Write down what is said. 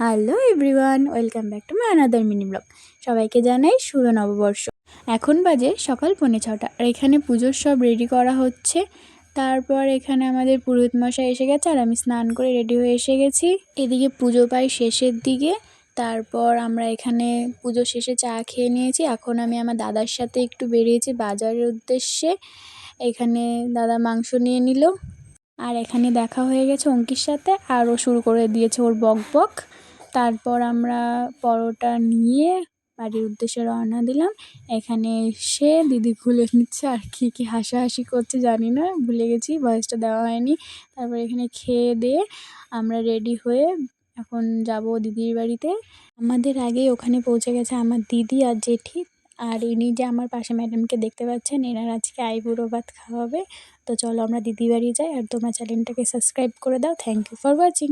Hello everyone, welcome back to my another mini blog. সবাইকে জানাই শুভ নববর্ষ। এখন বাজে সকাল 5:45 আর এখানে পুজোর সব রেডি করা হচ্ছে। তারপর এখানে আমাদের পুরোহিত মশাই এসে গেছে আর আমি স্নান করে রেডি হয়ে এসে গেছি। এদিকে পুজো প্রায় শেষের দিকে। তারপর আমরা এখানে পুজো শেষে চা খেয়ে নিয়েছি। এখন আমি আমার দাদার সাথে একটু বেরিয়েছি বাজারের উদ্দেশ্যে। এখানে দাদা মাংস নিয়ে নিল আর এখানে দেখা হয়ে গেছে অঙ্কির সাথে, আরও শুরু করে দিয়েছে ওর বক। তারপর আমরা পরোটা নিয়ে বাড়ির উদ্দেশ্যে রওনা দিলাম। এখানে এসে দিদি খুলে নিচ্ছে আর কি হাসাহাসি করছে জানি না, ভুলে গেছি, ভয়েসটা দেওয়া হয়নি। তারপর এখানে খেয়ে দিয়ে আমরা রেডি হয়ে এখন যাব দিদির বাড়িতে। আমাদের আগেই ওখানে পৌঁছে গেছে আমার দিদি আর জেঠি। আর ইনি যে আমার পাশে ম্যাডামকে দেখতে পাচ্ছেন, এনার আজকে আইবুড়ো ভাত খাওয়াবে। তো চলো আমরা দিদি বাড়ি যাই। আর তোমরা চ্যানেলটাকে সাবস্ক্রাইব করে দাও। Thank you for watching.